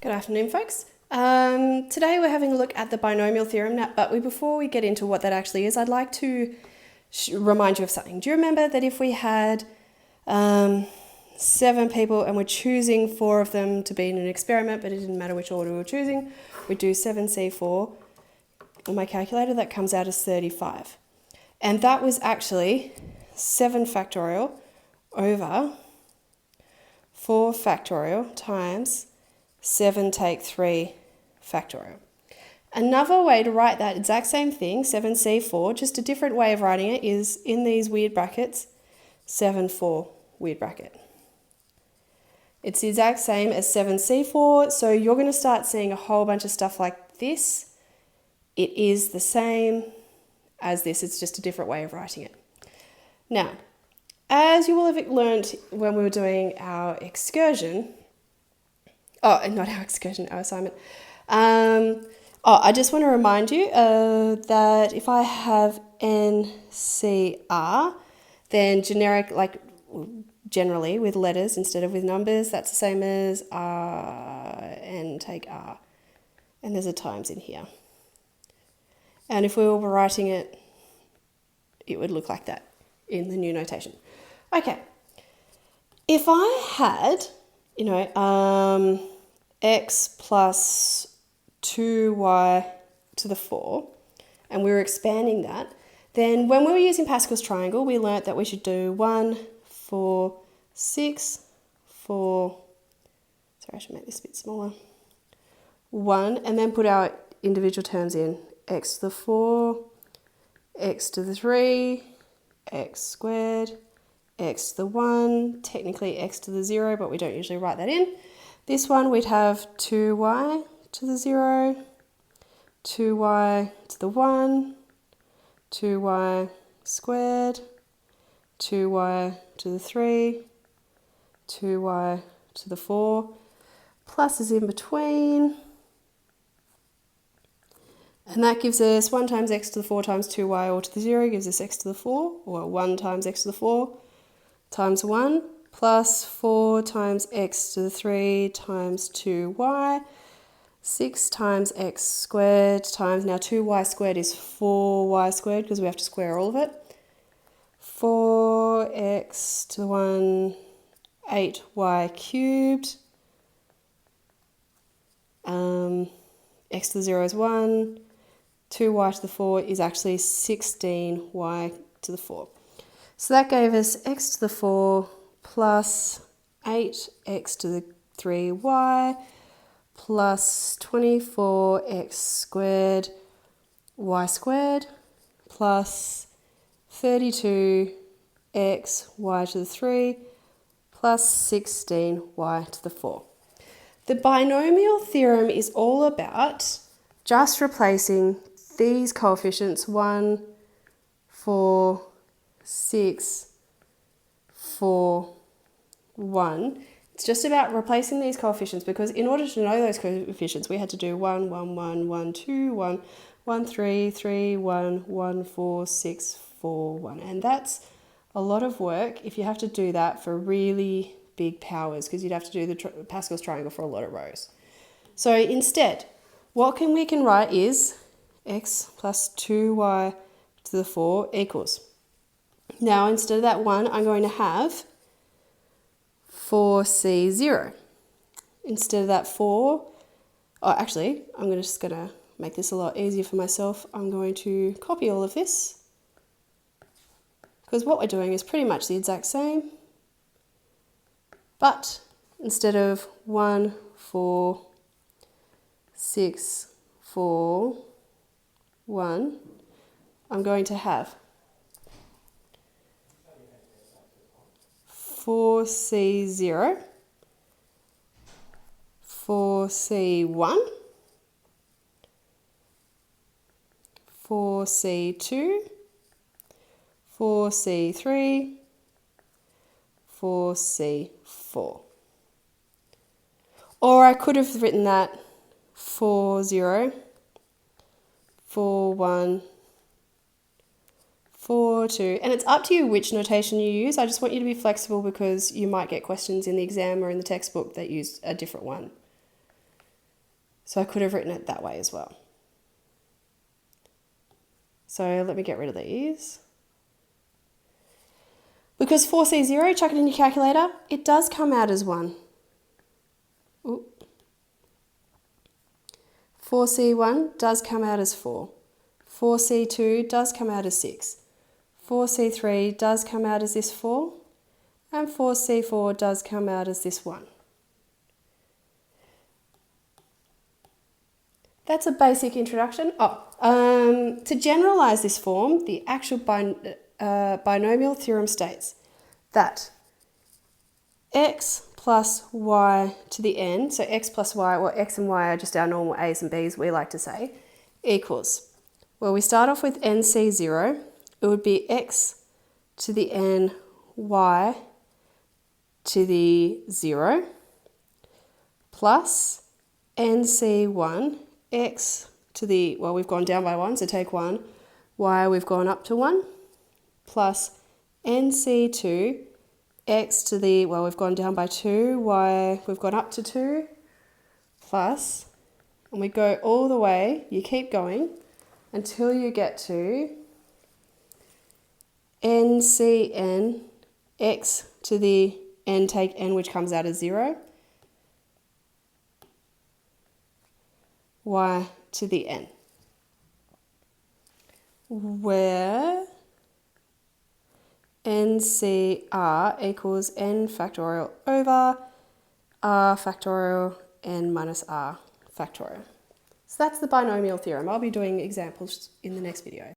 Good afternoon, folks. Today we're having a look at the binomial theorem, but before we get into what that actually is, I'd like to remind you of something. Do you remember that if we had 7 people and we're choosing 4 of them to be in an experiment, but it didn't matter which order we were choosing, we'd do 7C4 on my calculator, that comes out as 35. And that was actually 7 factorial over 4 factorial times 7 take 3 factorial. Another way to write that exact same thing, 7C4, just a different way of writing it, is in these weird brackets, 7,4 weird bracket. It's the exact same as 7C4, so you're going to start seeing a whole bunch of stuff like this. It is the same as this, it's just a different way of writing it. Now, as you will have learned when we were doing our excursion, not our excursion, our assignment. I just want to remind you that if I have NCR, then generic, like generally with letters instead of with numbers, that's the same as N take R. And there's a times in here. And if we were writing it, it would look like that in the new notation. Okay, if I had, x plus 2y to the 4, and we were expanding that, then when we were using Pascal's triangle, we learnt that we should do 1, 4, 6, 4, sorry, I should make this a bit smaller, 1, and then put our individual terms in, x to the 4, x to the 3, x squared, x to the 1, technically x to the 0, but we don't usually write that in. This one we'd have 2y to the 0, 2y to the 1, 2y squared, 2y to the 3, 2y to the 4, plus is in between, and that gives us 1 times x to the 4 times 2y all to the 0 gives us x to the 4, or 1 times x to the 4 times 1, plus 4 times x to the 3 times 2y, 6 times x squared times, now 2y squared is 4y squared because we have to square all of it, 4x to the 1, 8y cubed, x to the 0 is 1, 2y to the 4 is actually 16y to the 4. So that gave us x to the 4 plus 8x to the 3y plus 24x squared y squared plus 32x y to the 3 plus 16y to the 4. The binomial theorem is all about just replacing these coefficients 1, 4, 6, 4, 1. It's just about replacing these coefficients because in order to know those coefficients we had to do 1, 1, 1, 1, 2, 1, 1, 3, 3, 1, 1, 4, 6, 4, 1. And that's a lot of work if you have to do that for really big powers because you'd have to do the Pascal's triangle for a lot of rows. So instead, what we can write is x plus 2y to the 4 equals. Now, instead of that 1, I'm going to have 4c0. Instead of that 4, actually, I'm just going to make this a lot easier for myself. I'm going to copy all of this because what we're doing is pretty much the exact same. But instead of 1, 4, 6, 4, 1, I'm going to have 4c0, 4c1, 4c2, 4c3, 4c4. Or I could have written that 4-0, 4-1, 4-2, and it's up to you which notation you use. I just want you to be flexible because you might get questions in the exam or in the textbook that use a different one. So I could have written it that way as well. So let me get rid of these. Because 4C0, chuck it in your calculator, it does come out as 1. Ooh. 4C1 does come out as 4. 4C2 does come out as 6. 4C3 does come out as this 4. And 4C4 does come out as this 1. That's a basic introduction. To generalize this form, the actual binomial theorem states that x plus y to the n, so x plus y, or x and y are just our normal a's and b's, we like to say, equals, well, we start off with nc0, it would be x to the n, y to the 0, plus nc1, x to the, well, we've gone down by 1, so take 1, y we've gone up to 1, plus nc2, x to the, well, we've gone down by 2, y we've gone up to 2, plus, and we go all the way, you keep going, until you get to ncn, x to the n, take n, which comes out as 0, y to the n, where NCR equals n factorial over r factorial n minus r factorial. So that's the binomial theorem. I'll be doing examples in the next video.